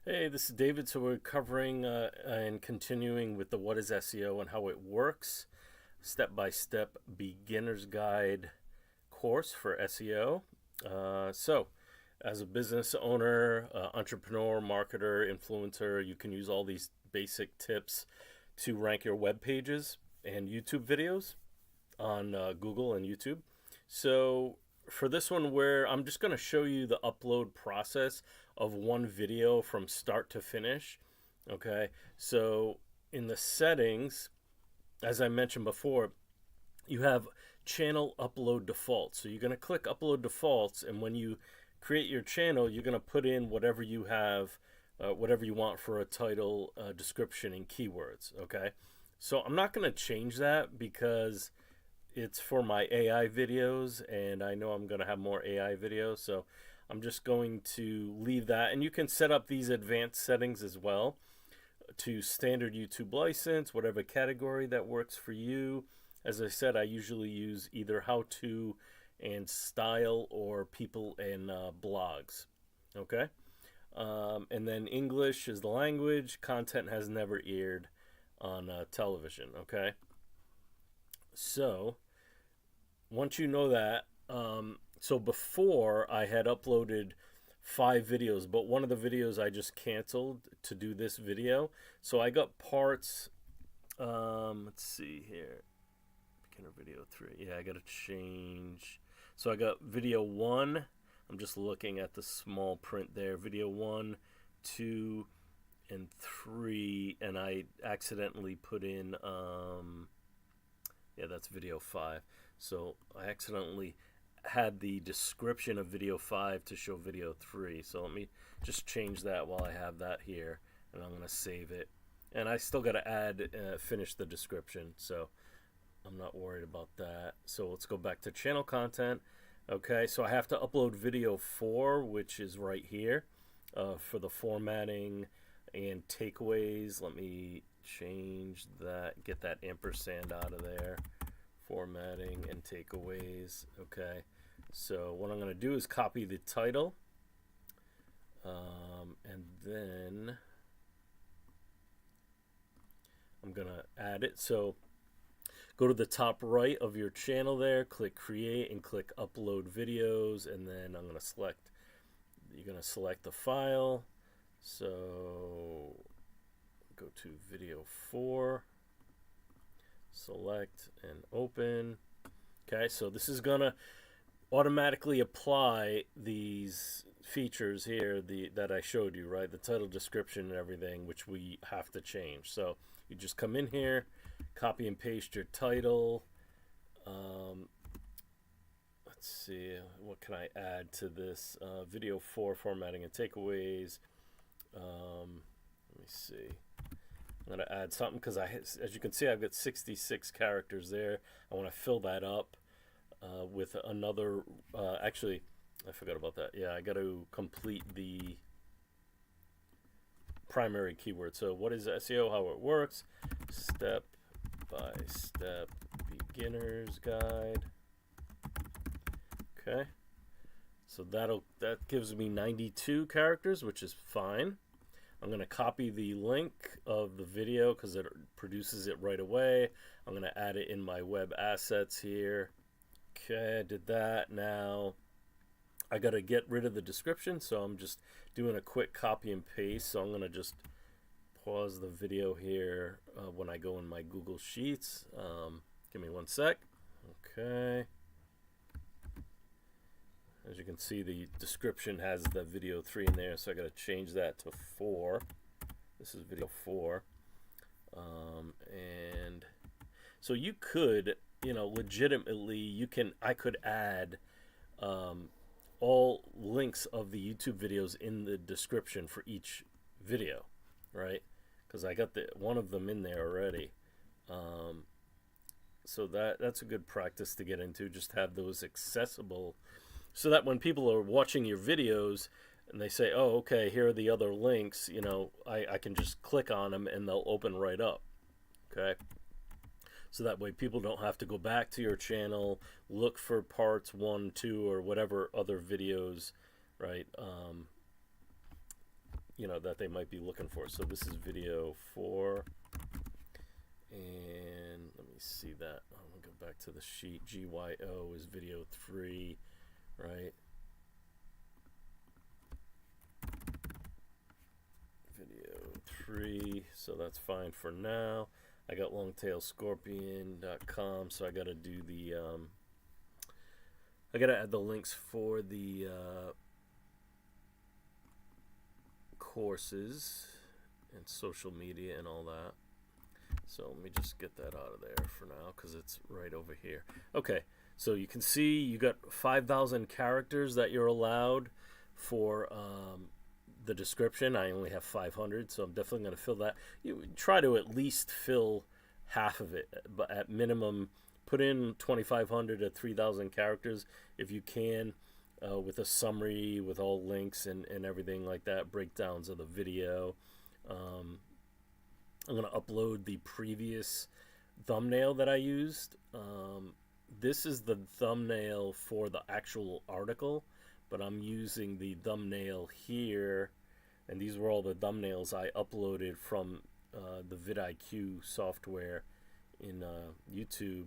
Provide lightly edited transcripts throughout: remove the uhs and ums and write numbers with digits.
Hey, this is David. So we're covering and continuing with the What is SEO and how it works, step-by-step beginner's guide course for SEO. So as a business owner, entrepreneur, marketer, influencer, you can use all these basic tips to rank your web pages and YouTube videos on Google and YouTube. So for this one, where I'm just going to show you the upload process of one video from start to finish. Okay, so in the settings, as I mentioned before, you have channel upload defaults. So you're going to click upload defaults, and when you create your channel, you're going to put in whatever you have, whatever you want for a title, description, and keywords. Okay, so I'm not going to change that because it's for my AI videos, and I know I'm going to have more AI videos, so I'm just going to leave that. And you can set up these advanced settings as well to standard YouTube license, whatever category that works for you. As I said, I usually use either how-to and style or people and blogs. Okay, and then English is the language. Content has never aired on television. Okay, so once you know that, so before I had uploaded 5 videos, but one of the videos I just canceled to do this video. So I got parts, let's see here, beginner video 3. Yeah, I got to change. So I got video 1. I'm just looking at the small print there. Video 1, 2, and 3, and I accidentally put in, yeah, that's video 5. So I accidentally had the description of video 5 to show video 3. So let me just change that while I have that here, and I'm going to save it. And I still got to add, finish the description, so I'm not worried about that. So let's go back to channel content. Okay, so I have to upload video 4, which is right here, for the formatting and takeaways. Let me change that, get that ampersand out of there. Formatting and takeaways. Okay, so what I'm going to do is copy the title, and then I'm going to add it. So go to the top right of your channel there, click create, and click upload videos, and then I'm going to select, you're going to select the file. So go to video 4, select and open. Okay, so this is gonna automatically apply these features here that I showed you, right? The title, description, and everything, which we have to change. So you just come in here, copy and paste your title. Let's see, what can I add to this? Video 4, formatting and takeaways. Let me see. I'm going to add something because as you can see, I've got 66 characters there. I want to fill that up with another, actually, I forgot about that. Yeah, I got to complete the primary keyword. So what is SEO, how it works, step by step beginner's guide. Okay, so that gives me 92 characters, which is fine. I'm going to copy the link of the video because it produces it right away. I'm going to add it in my web assets here. Okay, I did that. Now I got to get rid of the description, so I'm just doing a quick copy and paste. So I'm going to just pause the video here when I go in my Google Sheets. Give me one sec. Okay. As you can see, the description has the video 3 in there, so I got to change that to 4. This is video 4. And so you could, legitimately, I could add all links of the YouTube videos in the description for each video, right? Because I got one of them in there already. So that's a good practice to get into, just have those accessible, so that when people are watching your videos and they say, oh, okay, here are the other links, I can just click on them and they'll open right up. Okay, so that way people don't have to go back to your channel, look for parts 1, 2, or whatever other videos, right, that they might be looking for. So this is video 4, and let me see that. I'm gonna go back to the sheet. GYO is video 3, right? Video 3, so that's fine for now. I got longtailscorpion.com, so I got to do the I got to add the links for the courses and social media and all that. So let me just get that out of there for now because it's right over here. Okay, so you can see you got 5,000 characters that you're allowed for the description. I only have 500, so I'm definitely going to fill that. You try to at least fill half of it, but at minimum put in 2,500 to 3,000 characters if you can, with a summary with all links and everything like that, breakdowns of the video. I'm going to upload the previous thumbnail that I used. This is the thumbnail for the actual article, but I'm using the thumbnail here, and these were all the thumbnails I uploaded from the vidIQ software in YouTube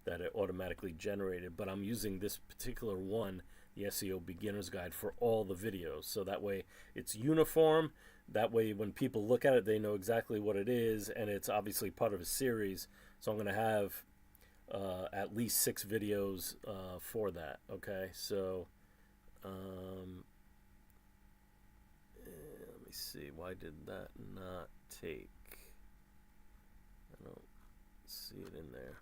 that it automatically generated. But I'm using this particular one, the SEO Beginner's Guide, for all the videos, so that way it's uniform. That way when people look at it, they know exactly what it is, and it's obviously part of a series. So I'm going to have at least 6 videos for that. Okay, so let me see, why did that not take? I don't see it in there.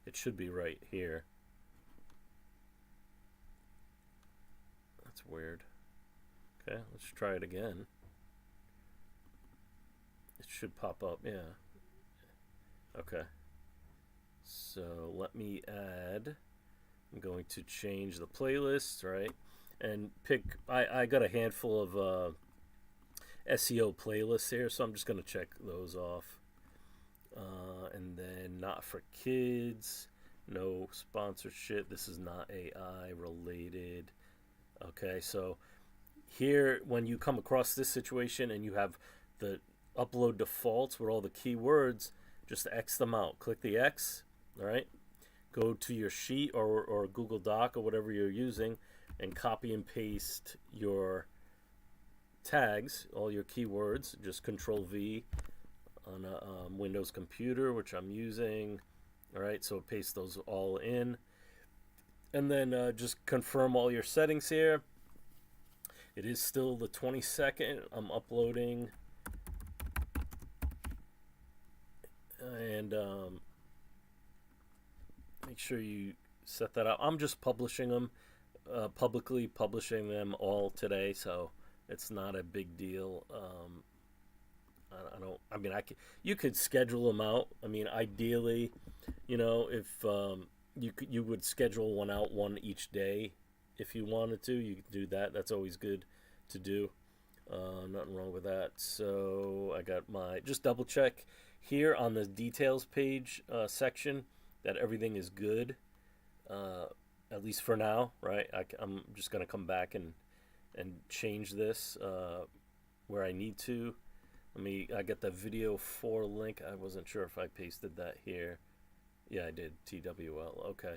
It should be right here. That's weird. Okay, let's try it again. It should pop up, yeah. Okay. So let me add, I'm going to change the playlist, right? And pick, I got a handful of SEO playlists here, so I'm just going to check those off. And then not for kids, no sponsorship. This is not AI related. Okay, so here, when you come across this situation and you have the upload defaults with all the keywords, just X them out. Click the X, all right? Go to your sheet or Google Doc or whatever you're using and copy and paste your tags, all your keywords. Just Control V on a Windows computer, which I'm using. All right, so paste those all in. And then just confirm all your settings here. It is still the 22nd. I'm uploading. And make sure you set that up. I'm just publishing them, publicly publishing them all today, so it's not a big deal. You could schedule them out. I mean, ideally, if you would schedule one out, one each day if you wanted to. You could do that. That's always good to do. Nothing wrong with that. So I got just double check here on the details page section that everything is good, at least for now, right? I'm just going to come back and change this where I need to. I got the video 4 link. I wasn't sure if I pasted that here. Yeah, I did. TWL. Okay.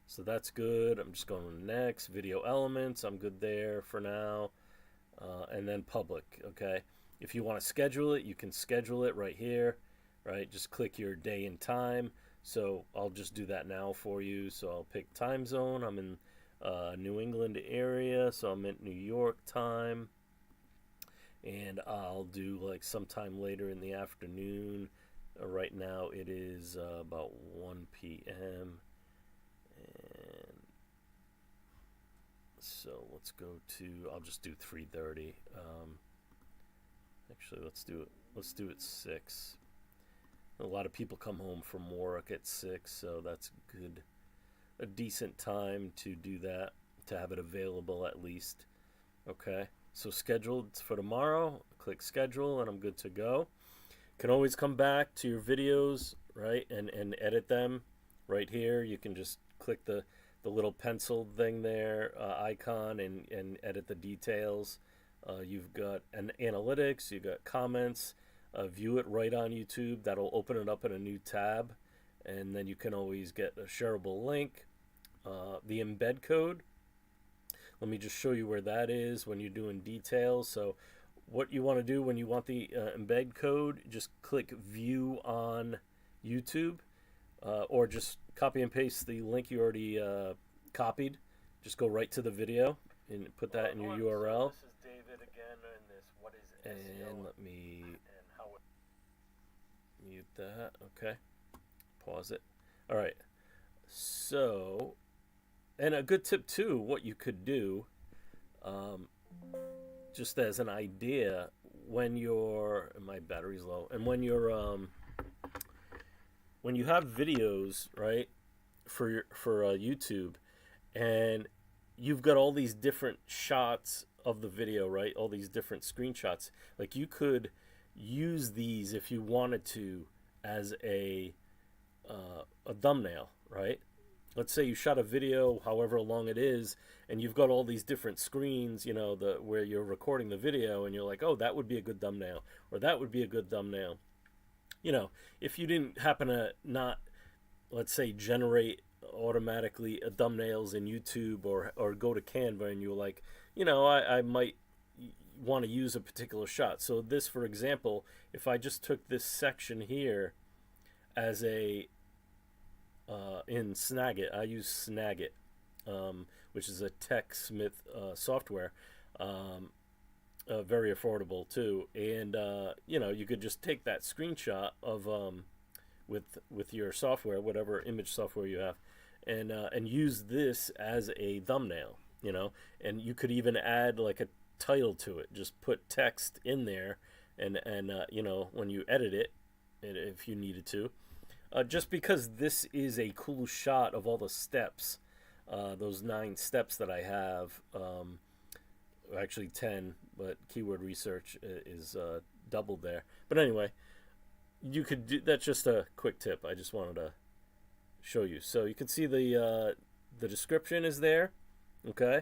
So that's good. I'm just going to next. Video elements. I'm good there for now. And then public. Okay. If you want to schedule it, you can schedule it right here. Right. Just click your day and time. So I'll just do that now for you. So I'll pick time zone. I'm in New England area. So I'm at New York time. And I'll do like sometime later in the afternoon. Right now it is about 1 p.m. And so let's go to, I'll just do 3:30. Actually, let's do it 6. A lot of people come home from work at 6, so that's good. A decent time to do that, to have it available at least. Okay. So scheduled for tomorrow, click schedule, and I'm good to go. Can always come back to your videos, right, and edit them right here. You can just click the little pencil thing there, icon, and edit the details You've got an analytics, you've got comments, view it right on YouTube. That'll open it up in a new tab, and then you can always get a shareable link. The embed code, let me just show you where that is when you're doing details. So what you want to do when you want the embed code, just click view on YouTube, or just copy and paste the link you already copied. Just go right to the video and put that in your URL. So this is David again, and this what is SEO, and let me mute that. Okay, pause it. All right. So, and a good tip too, what you could do, just as an idea, when your my battery's low, and when you're when you have videos, right, for YouTube, and you've got all these different shots of the video, right, all these different screenshots, like you could use these if you wanted to as a thumbnail, right? Let's say you shot a video, however long it is, and you've got all these different screens, you know, where you're recording the video, and you're like, oh, that would be a good thumbnail, or that would be a good thumbnail. You know, if you didn't happen to not, let's say, generate automatically thumbnails in YouTube, or go to Canva, and you're like, you know, I might want to use a particular shot. So this, for example, if I just took this section here as a in Snagit, I use Snagit, which is a TechSmith software, very affordable too. And you know, you could just take that screenshot of with your software, whatever image software you have, and use this as a thumbnail. You know, and you could even add like a title to it. Just put text in there, and you know, when you edit it, if you needed to. Just because this is a cool shot of all the steps, those 9 steps that I have, actually 10, but keyword research is doubled there. But anyway, you could do that's. Just a quick tip I just wanted to show you. So you can see the description is there. Okay,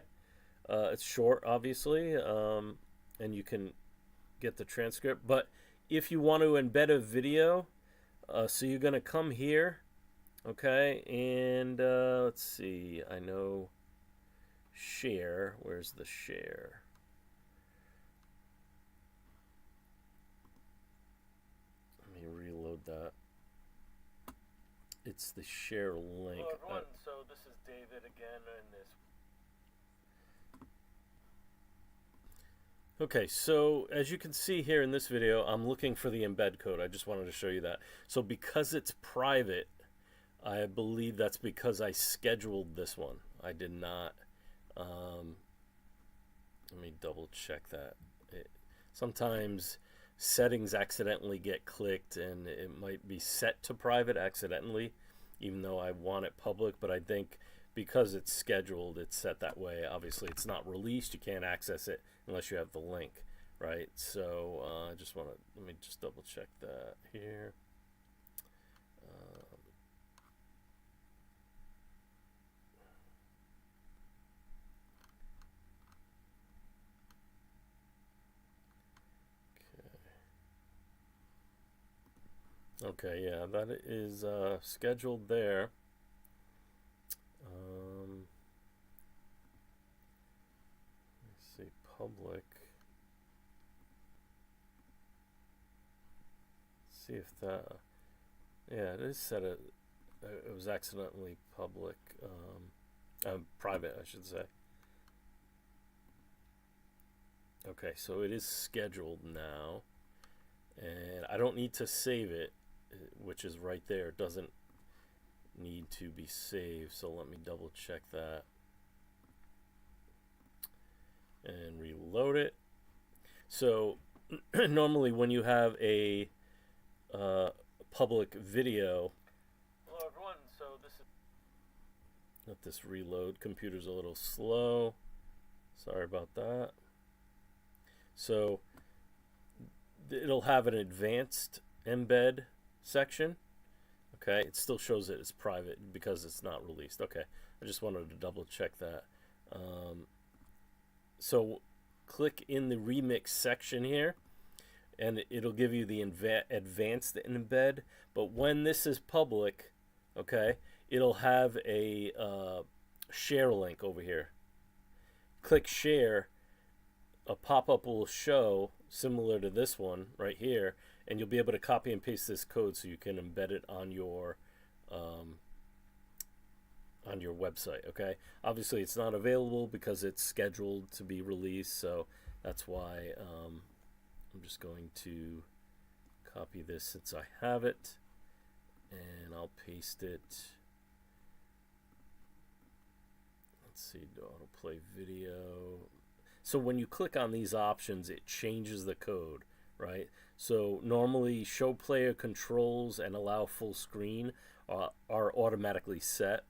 it's short, obviously, and you can get the transcript. But if you want to embed a video, so you're going to come here, okay, and let's see, I know share, where's the share? Let me reload that. It's the share link. Hello everyone, so this is David again, and this. Okay, so as you can see here in this video, I'm looking for the embed code. I just wanted to show you that. So because it's private, I believe that's because I scheduled this one. I did not. Let me double check that. Sometimes settings accidentally get clicked, and it might be set to private accidentally, even though I want it public. But I think because it's scheduled, it's set that way. Obviously, it's not released. You can't access it unless you have the link, right? So I just want to, let me just double check that here. Okay, yeah, that is scheduled there. Let's see, public. See if that, yeah, it is set it was accidentally public, private, I should say. Okay, so it is scheduled now, and I don't need to save it, which is right there. It doesn't need to be saved, so let me double check that and reload it. So normally when you have a public video, hello everyone, so this is, let this reload, computer's a little slow, sorry about that. So it'll have an advanced embed section. Okay, it still shows it as private because it's not released. Okay, I just wanted to double check that. So click in the remix section here, and it'll give you the advanced embed. But when this is public, okay, it'll have a share link over here. Click share, a pop-up will show similar to this one right here, and you'll be able to copy and paste this code so you can embed it on your website. Okay, obviously it's not available because it's scheduled to be released, so that's why I'm just going to copy this since I have it, and I'll paste it. Let's see, autoplay video. So when you click on these options, it changes the code, right? So normally show player controls and allow full screen are automatically set.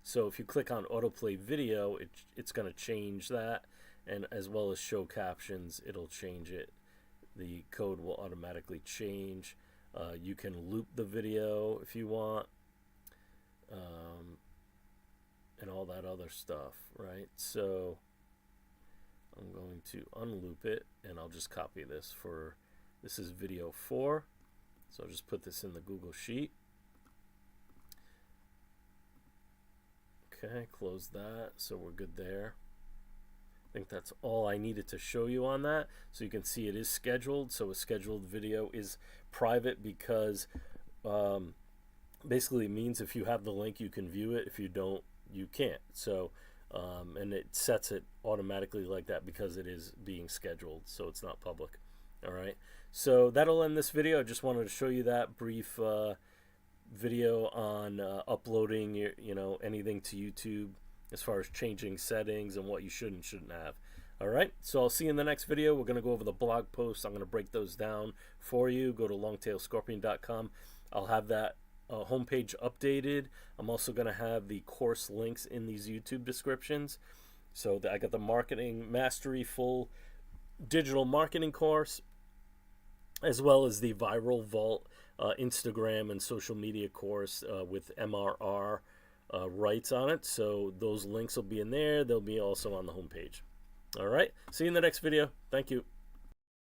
So if you click on autoplay video, it's going to change that, and as well as show captions, it'll change it. The code will automatically change. You can loop the video if you want, and all that other stuff, right? So I'm going to unloop it, and I'll just copy this for, this is video 4, so I'll just put this in the Google Sheet. Okay, close that, so we're good there. I think that's all I needed to show you on that. So you can see it is scheduled. So a scheduled video is private because basically it means if you have the link, you can view it. If you don't, you can't. So and it sets it automatically like that because it is being scheduled, so it's not public. All right, so that'll end this video. I just wanted to show you that brief video on uploading your, anything to YouTube as far as changing settings and what you should and shouldn't have. All right, so I'll see you in the next video. We're going to go over the blog posts. I'm going to break those down for you. Go to longtailscorpion.com. I'll have that homepage updated. I'm also going to have the course links in these YouTube descriptions. So I got the Marketing Mastery full digital marketing course, as well as the Viral Vault Instagram and social media course with MRR rights on it. So those links will be in there. They'll be also on the homepage. All right, see you in the next video. Thank you.